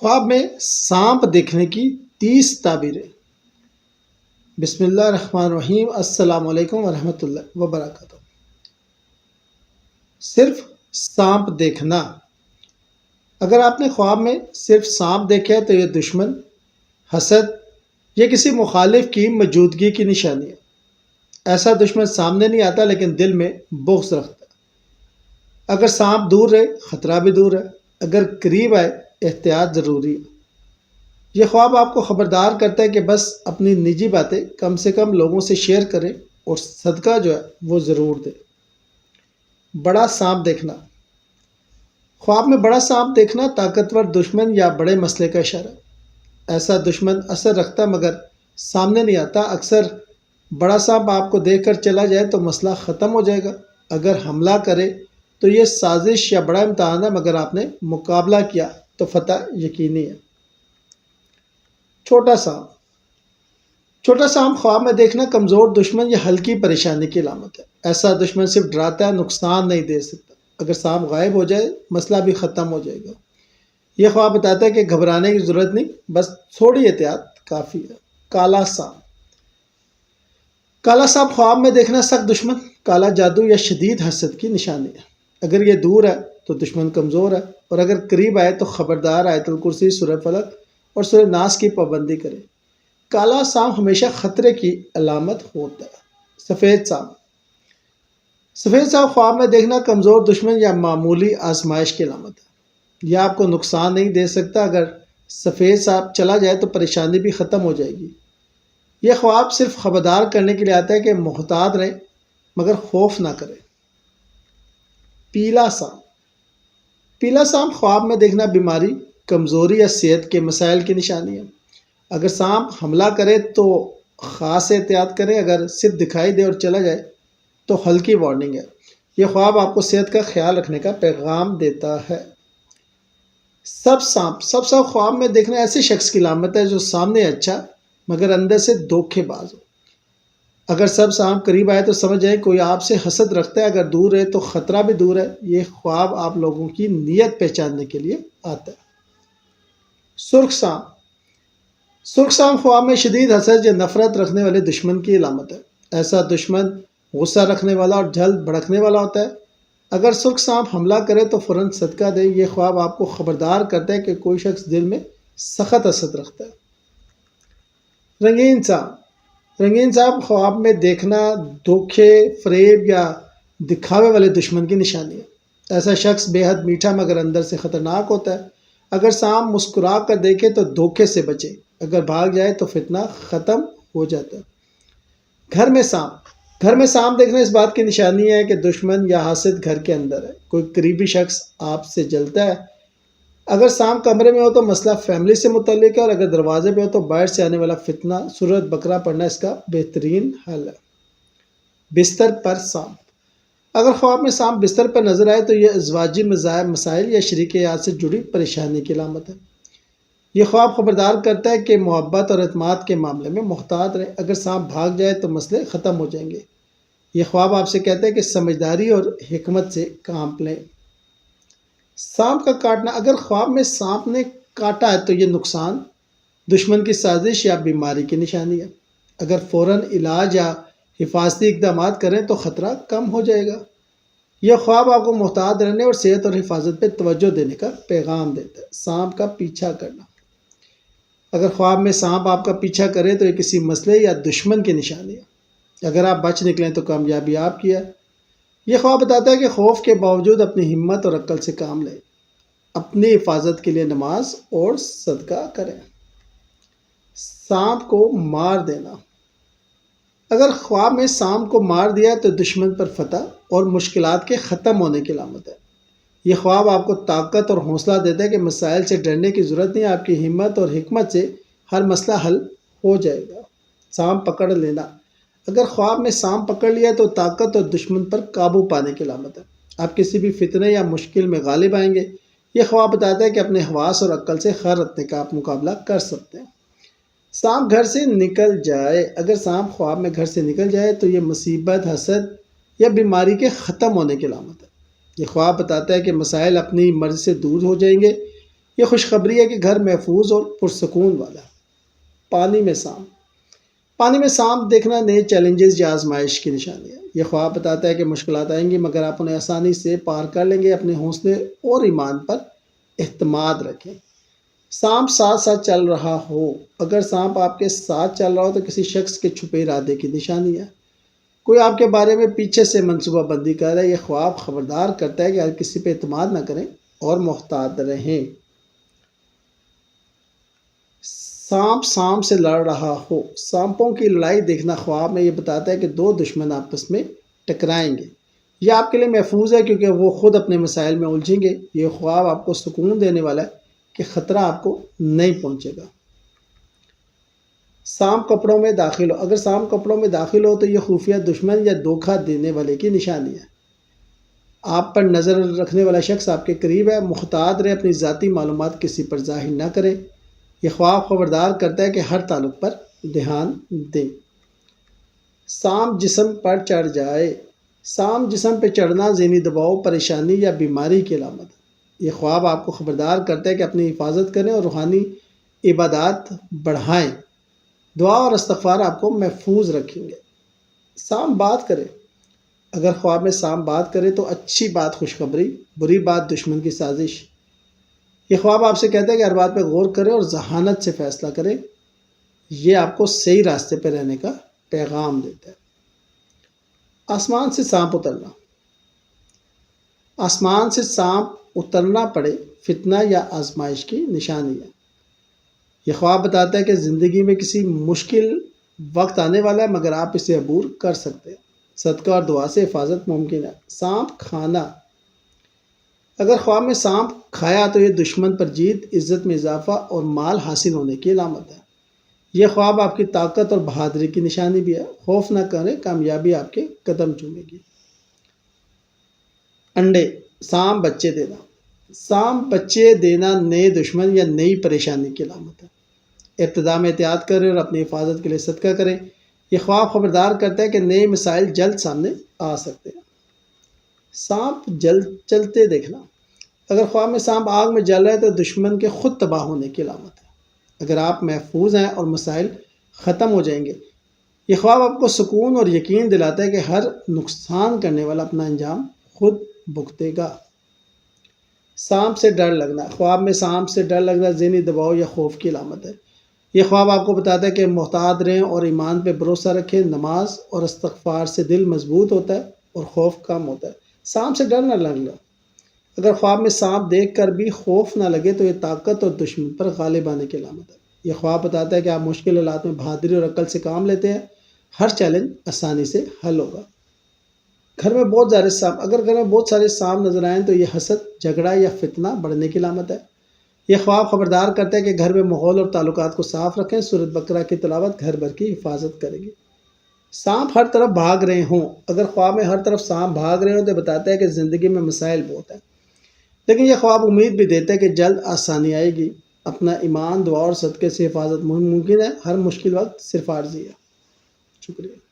خواب میں سانپ دیکھنے کی 30 تعبیریں۔ بسم اللہ الرحمن الرحیم۔ السلام علیکم ورحمۃ اللہ وبرکاتہ۔ صرف سانپ دیکھنا۔ اگر آپ نے خواب میں صرف سانپ دیکھا ہے تو یہ دشمن، حسد یا کسی مخالف کی موجودگی کی نشانی ہے۔ ایسا دشمن سامنے نہیں آتا لیکن دل میں بغض رکھتا ہے۔ اگر سانپ دور رہے خطرہ بھی دور ہے، اگر قریب آئے احتیاط ضروری ہے۔ یہ خواب آپ کو خبردار کرتا ہے کہ بس اپنی نجی باتیں کم سے کم لوگوں سے شیئر کریں اور صدقہ جو ہے وہ ضرور دیں۔ بڑا سانپ دیکھنا۔ خواب میں بڑا سانپ دیکھنا طاقتور دشمن یا بڑے مسئلے کا اشارہ ہے۔ ایسا دشمن اثر رکھتا مگر سامنے نہیں آتا۔ اکثر بڑا سانپ آپ کو دیکھ کر چلا جائے تو مسئلہ ختم ہو جائے گا۔ اگر حملہ کرے تو یہ سازش یا بڑا امتحان ہے، مگر آپ نے مقابلہ کیا تو فتح یقینی ہے۔ چھوٹا سانپ۔ چھوٹا سانپ خواب میں دیکھنا کمزور دشمن یا ہلکی پریشانی کی علامت ہے۔ ایسا دشمن صرف ڈراتا ہے، نقصان نہیں دے سکتا۔ اگر سانپ غائب ہو جائے مسئلہ بھی ختم ہو جائے گا۔ یہ خواب بتاتا ہے کہ گھبرانے کی ضرورت نہیں، بس تھوڑی احتیاط کافی ہے۔ کالا سانپ۔ کالا سانپ خواب میں دیکھنا سخت دشمن، کالا جادو یا شدید حسد کی نشانی ہے۔ اگر یہ دور ہے تو دشمن کمزور ہے، اور اگر قریب آئے تو خبردار، آیت الکرسی، سورہ فلق اور سورہ ناس کی پابندی کرے۔ کالا سانپ ہمیشہ خطرے کی علامت ہوتا ہے۔ سفید سانپ۔ سفید سانپ خواب میں دیکھنا کمزور دشمن یا معمولی آزمائش کی علامت ہے۔ یہ آپ کو نقصان نہیں دے سکتا۔ اگر سفید سانپ چلا جائے تو پریشانی بھی ختم ہو جائے گی۔ یہ خواب صرف خبردار کرنے کے لیے آتا ہے کہ محتاط رہیں مگر خوف نہ کریں۔ پیلا سانپ۔ پیلا سانپ خواب میں دیکھنا بیماری، کمزوری یا صحت کے مسائل کی نشانی ہے۔ اگر سانپ حملہ کرے تو خاص احتیاط کریں۔ اگر صرف دکھائی دے اور چلا جائے تو ہلکی وارننگ ہے۔ یہ خواب آپ کو صحت کا خیال رکھنے کا پیغام دیتا ہے۔ سب سانپ۔ سب سانپ خواب میں دیکھنا ایسے شخص کی علامت ہے جو سامنے اچھا مگر اندر سے دھوکے باز ہو۔ اگر سب سانپ قریب آئے تو سمجھ جائیں کوئی آپ سے حسد رکھتا ہے۔ اگر دور ہے تو خطرہ بھی دور ہے۔ یہ خواب آپ لوگوں کی نیت پہچاننے کے لیے آتا ہے۔ سرخ سانپ۔ سرخ سانپ خواب میں شدید حسد یا نفرت رکھنے والے دشمن کی علامت ہے۔ ایسا دشمن غصہ رکھنے والا اور جلد بھڑکنے والا ہوتا ہے۔ اگر سرخ سانپ حملہ کرے تو فوراً صدقہ دے۔ یہ خواب آپ کو خبردار کرتا ہے کہ کوئی شخص دل میں سخت حسد رکھتا ہے۔ رنگین سانپ۔ رنگین سانپ خواب میں دیکھنا دھوکے، فریب یا دکھاوے والے دشمن کی نشانی ہے۔ ایسا شخص بے حد میٹھا مگر اندر سے خطرناک ہوتا ہے۔ اگر سانپ مسکرا کر دیکھے تو دھوکے سے بچے، اگر بھاگ جائے تو فتنہ ختم ہو جاتا ہے۔ گھر میں سانپ۔ گھر میں سانپ دیکھنا اس بات کی نشانی ہے کہ دشمن یا حاسد گھر کے اندر ہے۔ کوئی قریبی شخص آپ سے جلتا ہے۔ اگر سانپ کمرے میں ہو تو مسئلہ فیملی سے متعلق ہے، اور اگر دروازے پہ ہو تو باہر سے آنے والا فتنہ۔ سورۃ بقرہ پڑھنا اس کا بہترین حل ہے۔ بستر پر سانپ۔ اگر خواب میں سانپ بستر پر نظر آئے تو یہ ازواجی مسائل یا شریک حیات سے جڑی پریشانی کی علامت ہے۔ یہ خواب خبردار کرتا ہے کہ محبت اور اعتماد کے معاملے میں محتاط رہیں۔ اگر سانپ بھاگ جائے تو مسئلے ختم ہو جائیں گے۔ یہ خواب آپ سے کہتا ہے کہ سمجھداری اور حکمت سے کام لیں۔ سانپ کا کاٹنا۔ اگر خواب میں سانپ نے کاٹا ہے تو یہ نقصان، دشمن کی سازش یا بیماری کی نشانی ہے۔ اگر فوراً علاج یا حفاظتی اقدامات کریں تو خطرہ کم ہو جائے گا۔ یہ خواب آپ کو محتاط رہنے اور صحت اور حفاظت پہ توجہ دینے کا پیغام دیتا ہے۔ سانپ کا پیچھا کرنا۔ اگر خواب میں سانپ آپ کا پیچھا کرے تو یہ کسی مسئلے یا دشمن کی نشانی ہے۔ اگر آپ بچ نکلیں تو کامیابی آپ کی ہے۔ یہ خواب بتاتا ہے کہ خوف کے باوجود اپنی ہمت اور عقل سے کام لیں، اپنی حفاظت کے لیے نماز اور صدقہ کریں۔ سانپ کو مار دینا۔ اگر خواب میں سانپ کو مار دیا تو دشمن پر فتح اور مشکلات کے ختم ہونے کی علامت ہے۔ یہ خواب آپ کو طاقت اور حوصلہ دیتا ہے کہ مسائل سے ڈرنے کی ضرورت نہیں، آپ کی ہمت اور حکمت سے ہر مسئلہ حل ہو جائے گا۔ سانپ پکڑ لینا۔ اگر خواب میں سانپ پکڑ لیا تو طاقت اور دشمن پر قابو پانے کی علامت ہے۔ آپ کسی بھی فتنے یا مشکل میں غالب آئیں گے۔ یہ خواب بتاتا ہے کہ اپنے حواس اور عقل سے ہر فتنے کا آپ مقابلہ کر سکتے ہیں۔ سانپ گھر سے نکل جائے۔ اگر سانپ خواب میں گھر سے نکل جائے تو یہ مصیبت، حسد یا بیماری کے ختم ہونے کی علامت ہے۔ یہ خواب بتاتا ہے کہ مسائل اپنی مرضی سے دور ہو جائیں گے۔ یہ خوشخبری ہے کہ گھر محفوظ اور پرسکون والا ہے۔ پانی میں سانپ، پانی میں سانپ دیکھنا نئے چیلنجز یا آزمائش کی نشانی ہے۔ یہ خواب بتاتا ہے کہ مشکلات آئیں گی مگر آپ انہیں آسانی سے پار کر لیں گے۔ اپنے حوصلے اور ایمان پر اعتماد رکھیں۔ سانپ ساتھ ساتھ چل رہا ہو، اگر سانپ آپ کے ساتھ چل رہا ہو تو کسی شخص کے چھپے ارادے کی نشانی ہے۔ کوئی آپ کے بارے میں پیچھے سے منصوبہ بندی کر رہا ہے۔ یہ خواب خبردار کرتا ہے کہ ہر کسی پہ اعتماد نہ کریں اور محتاط رہیں۔ سانپ سے لڑ رہا ہو، سانپوں کی لڑائی دیکھنا خواب میں یہ بتاتا ہے کہ دو دشمن آپس میں ٹکرائیں گے۔ یہ آپ کے لیے محفوظ ہے کیونکہ وہ خود اپنے مسائل میں الجھیں گے۔ یہ خواب آپ کو سکون دینے والا ہے کہ خطرہ آپ کو نہیں پہنچے گا۔ سانپ کپڑوں میں داخل ہو، اگر سانپ کپڑوں میں داخل ہو تو یہ خفیہ دشمن یا دھوکہ دینے والے کی نشانی ہے۔ آپ پر نظر رکھنے والا شخص آپ کے قریب ہے۔ محتاط رہیں، اپنی ذاتی معلومات کسی پر ظاہر نہ کریں۔ یہ خواب خبردار کرتا ہے کہ ہر تعلق پر دھیان دیں۔ سانپ جسم پر چڑھ جائے، سانپ جسم پہ چڑھنا ذہنی دباؤ، پریشانی یا بیماری کی علامت ہے۔ یہ خواب آپ کو خبردار کرتا ہے کہ اپنی حفاظت کریں اور روحانی عبادات بڑھائیں۔ دعا اور استغفار آپ کو محفوظ رکھیں گے۔ سانپ بات کرے، اگر خواب میں سانپ بات کرے تو اچھی بات خوشخبری، بری بات دشمن کی سازش۔ یہ خواب آپ سے کہتا ہے کہ ہر بات پہ غور کریں اور ذہانت سے فیصلہ کریں۔ یہ آپ کو صحیح راستے پہ رہنے کا پیغام دیتا ہے۔ آسمان سے سانپ اترنا، آسمان سے سانپ اترنا پڑے فتنہ یا آزمائش کی نشانی ہے۔ یہ خواب بتاتا ہے کہ زندگی میں کسی مشکل وقت آنے والا ہے مگر آپ اسے عبور کر سکتے ہیں۔ صدقہ اور دعا سے حفاظت ممکن ہے۔ سانپ کھانا، اگر خواب میں سانپ کھایا تو یہ دشمن پر جیت، عزت میں اضافہ اور مال حاصل ہونے کی علامت ہے۔ یہ خواب آپ کی طاقت اور بہادری کی نشانی بھی ہے۔ خوف نہ کریں، کامیابی آپ کے قدم چومے گی۔ انڈے، سانپ بچے دینا، سانپ بچے دینا نئے دشمن یا نئی پریشانی کی علامت ہے۔ ابتدا میں احتیاط کریں اور اپنی حفاظت کے لیے صدقہ کریں۔ یہ خواب خبردار کرتا ہے کہ نئے مسائل جلد سامنے آ سکتے ہیں۔ سانپ جلتے دیکھنا، اگر خواب میں سانپ آگ میں جل رہا ہے تو دشمن کے خود تباہ ہونے کی علامت ہے۔ اگر آپ محفوظ ہیں اور مسائل ختم ہو جائیں گے۔ یہ خواب آپ کو سکون اور یقین دلاتا ہے کہ ہر نقصان کرنے والا اپنا انجام خود بھگتے گا۔ سانپ سے ڈر لگنا، خواب میں سانپ سے ڈر لگنا ذہنی دباؤ یا خوف کی علامت ہے۔ یہ خواب آپ کو بتاتا ہے کہ محتاط رہیں اور ایمان پہ بھروسہ رکھیں۔ نماز اور استغفار سے دل مضبوط ہوتا ہے اور خوف کم ہوتا ہے۔ سانپ سے ڈر نہ لگنا، اگر خواب میں سانپ دیکھ کر بھی خوف نہ لگے تو یہ طاقت اور دشمن پر غالب آنے کی علامت ہے۔ یہ خواب بتاتا ہے کہ آپ مشکل حالات میں بہادری اور عقل سے کام لیتے ہیں۔ ہر چیلنج آسانی سے حل ہوگا۔ گھر میں بہت سارے سانپ، اگر گھر میں بہت سارے سانپ نظر آئیں تو یہ حسد، جھگڑا یا فتنہ بڑھنے کی علامت ہے۔ یہ خواب خبردار کرتا ہے کہ گھر میں ماحول اور تعلقات کو صاف رکھیں۔ سورۃ بقرہ کی تلاوت گھر بھر کی حفاظت کرے گی۔ سانپ ہر طرف بھاگ رہے ہوں، اگر خواب میں ہر طرف سانپ بھاگ رہے ہوں تو بتاتا ہے کہ زندگی میں مسائل بہت ہیں، لیکن یہ خواب امید بھی دیتا ہے کہ جلد آسانی آئے گی۔ اپنا ایمان، دعا اور صدقے سے حفاظت ممکن ہے۔ ہر مشکل وقت صرف عارضی ہے۔ شکریہ۔